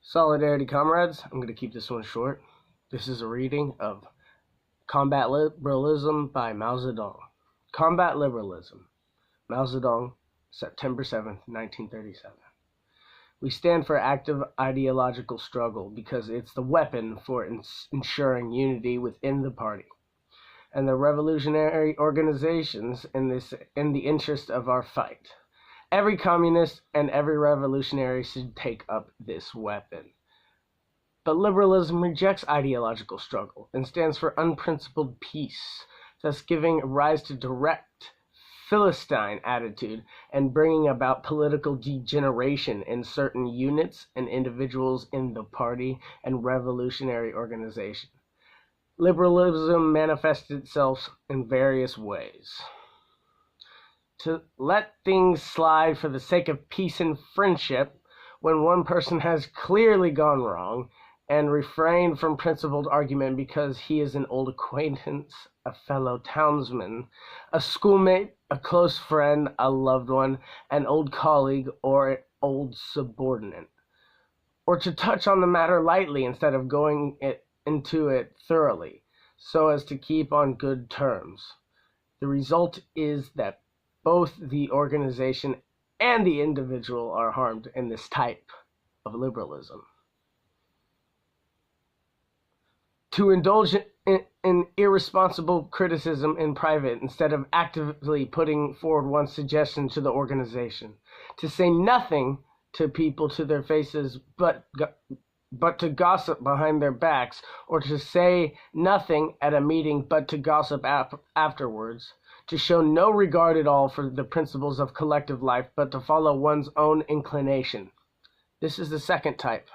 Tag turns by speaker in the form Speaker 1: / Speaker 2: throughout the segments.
Speaker 1: Solidarity, comrades. I'm going to keep this one short. This is a reading of Combat Liberalism by Mao Zedong. Combat Liberalism. Mao Zedong, September 7th, 1937. We stand for active ideological struggle because it's the weapon for ensuring unity within the party and the revolutionary organizations in the interest of our fight. Every communist and every revolutionary should take up this weapon. But liberalism rejects ideological struggle and stands for unprincipled peace, thus giving rise to direct Philistine attitude and bringing about political degeneration in certain units and individuals in the party and revolutionary organization. Liberalism manifests itself in various ways. To let things slide for the sake of peace and friendship when one person has clearly gone wrong, and refrain from principled argument because he is an old acquaintance, a fellow townsman, a schoolmate, a close friend, a loved one, an old colleague, or old subordinate. Or to touch on the matter lightly instead of going into it thoroughly, so as to keep on good terms. The result is that both the organization and the individual are harmed in this type of liberalism. To indulge in irresponsible criticism in private instead of actively putting forward one's suggestion to the organization. To say nothing to people to their faces but to gossip behind their backs, or to say nothing at a meeting but to gossip afterwards. To show no regard at all for the principles of collective life but to follow one's own inclination. This is the second type.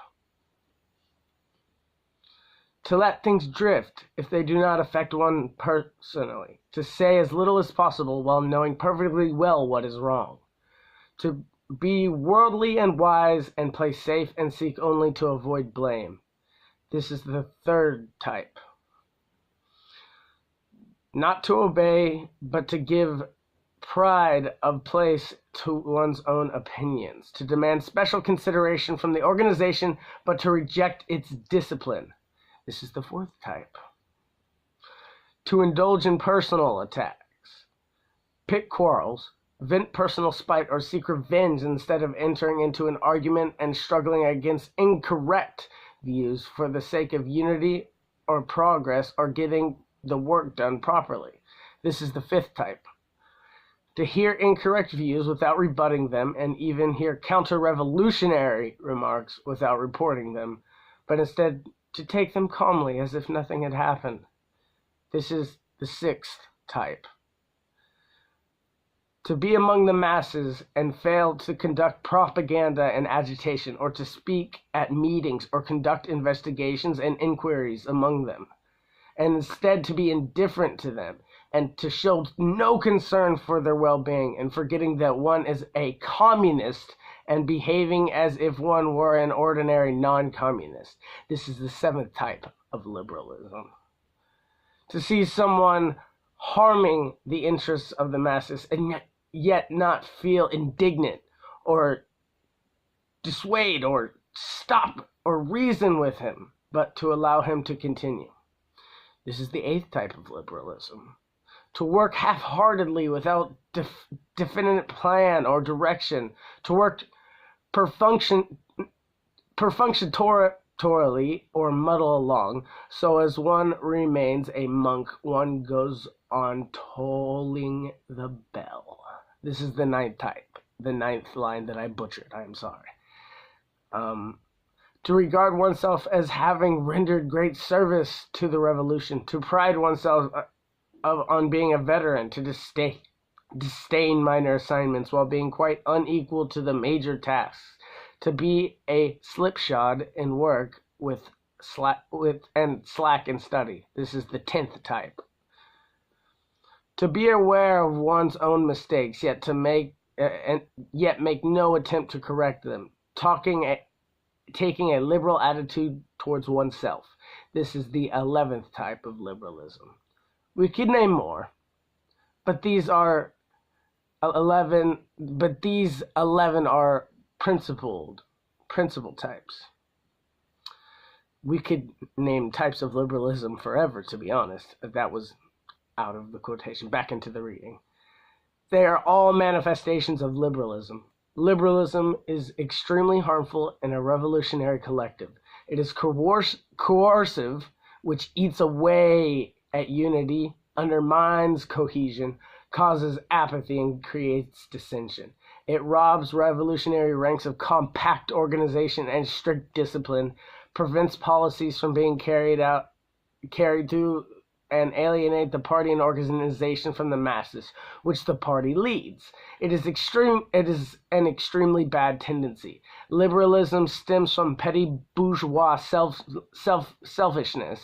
Speaker 1: To let things drift if they do not affect one personally. To say as little as possible while knowing perfectly well what is wrong. To be worldly and wise and play safe and seek only to avoid blame. This is the third type. Not to obey, but to give pride of place to one's own opinions. To demand special consideration from the organization, but to reject its discipline. This is the fourth type. To indulge in personal attacks, pick quarrels, vent personal spite, or seek revenge instead of entering into an argument and struggling against incorrect views for the sake of unity or progress or getting the work done properly. This is the fifth type. To hear incorrect views without rebutting them and even hear counter-revolutionary remarks without reporting them, but instead to take them calmly as if nothing had happened. This is the sixth type. To be among the masses and fail to conduct propaganda and agitation, or to speak at meetings or conduct investigations and inquiries among them, and instead to be indifferent to them and to show no concern for their well-being, and forgetting that one is a communist and behaving as if one were an ordinary non-communist. This is the seventh type of liberalism. To see someone harming the interests of the masses and yet not feel indignant or dissuade or stop or reason with him, but to allow him to continue. This is the eighth type of liberalism. To work half-heartedly without definite plan or direction. To work perfunctorily or muddle along, so as one remains a monk, one goes on tolling the bell. This is the ninth type, the ninth line that I butchered. I am sorry. To regard oneself as having rendered great service to the revolution, to pride oneself on being a veteran, to disdain minor assignments while being quite unequal to the major tasks, to be a slipshod in work and slack in study. This is the 10th type. To be aware of one's own mistakes, yet make no attempt to correct them, taking a liberal attitude towards oneself. This is the 11th type of liberalism. We could name more, but these 11 are principled types. We could name types of liberalism forever, to be honest. That was out of the quotation. Back into the reading. They are all manifestations of liberalism. Liberalism is extremely harmful and a revolutionary collective. It is coercive, which eats away at unity, undermines cohesion, causes apathy, and creates dissension. It robs revolutionary ranks of compact organization and strict discipline, prevents policies from being carried through, and alienate the party and organization from the masses, which the party leads. It is an extremely bad tendency. Liberalism stems from petty bourgeois selfishness.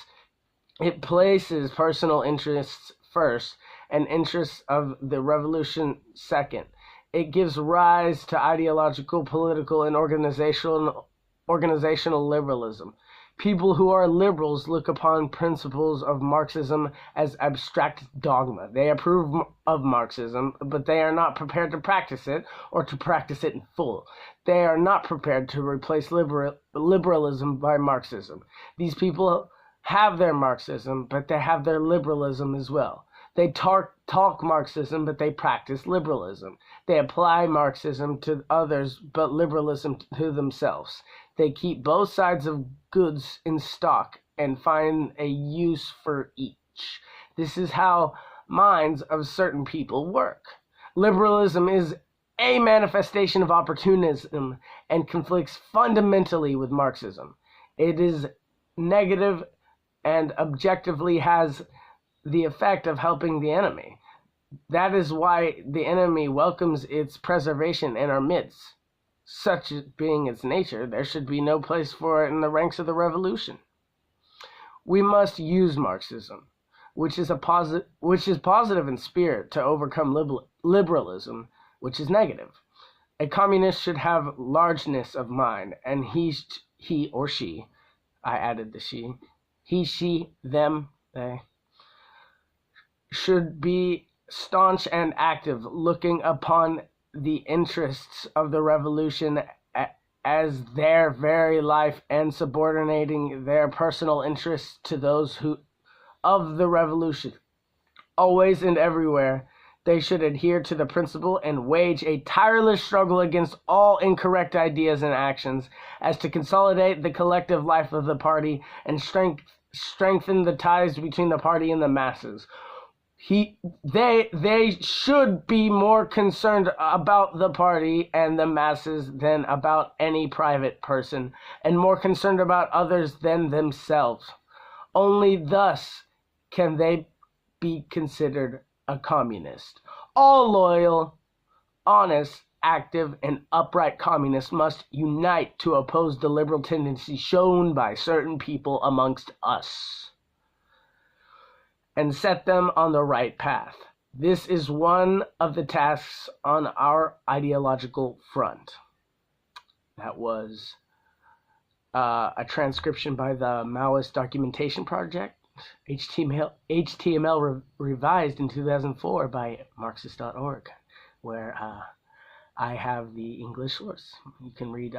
Speaker 1: It places personal interests first and interests of the revolution second. It gives rise to ideological, political, and organizational liberalism. People who are liberals look upon principles of Marxism as abstract dogma. They approve of Marxism, but they are not prepared to practice it or to practice it in full. They are not prepared to replace liberalism by Marxism. These people have their Marxism, but they have their liberalism as well. They talk Marxism, but they practice liberalism. They apply Marxism to others, but liberalism to themselves. They keep both sides of goods in stock and find a use for each. This is how minds of certain people work. Liberalism is a manifestation of opportunism and conflicts fundamentally with Marxism. It is negative and objectively has the effect of helping the enemy. That is why the enemy welcomes its preservation in our midst. Such being its nature, there should be no place for it in the ranks of the revolution. We must use Marxism, which is positive in spirit, to overcome liberalism, which is negative. A communist should have largeness of mind, and he or she, I added the she, them, they, should be staunch and active, looking upon the interests of the revolution as their very life and subordinating their personal interests to those of the revolution. Always and everywhere, they should adhere to the principle and wage a tireless struggle against all incorrect ideas and actions, as to consolidate the collective life of the party and strengthen the ties between the party and the masses. They should be more concerned about the party and the masses than about any private person, and more concerned about others than themselves. Only thus can they be considered a communist. All loyal, honest, active, and upright communists must unite to oppose the liberal tendency shown by certain people amongst us, and set them on the right path. This is one of the tasks on our ideological front. That was a transcription by the Maoist Documentation Project, HTML revised in 2004 by Marxist.org, where I have the English source. You can read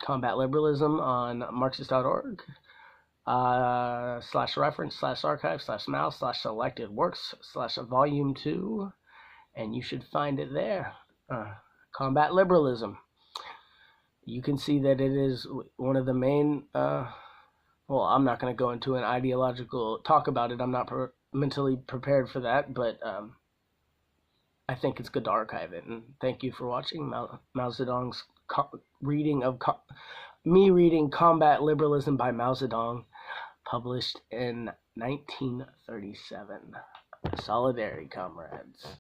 Speaker 1: Combat Liberalism on Marxist.org. /reference/archive/mouse/selected works /volume 2, and you should find it there. Combat Liberalism. You can see that it is one of the main, well, I'm not going to go into an ideological talk about it. I'm not mentally prepared for that, but I think it's good to archive it. And thank you for watching Mao Zedong's reading Combat Liberalism by Mao Zedong, published in 1937. Solidarity, comrades.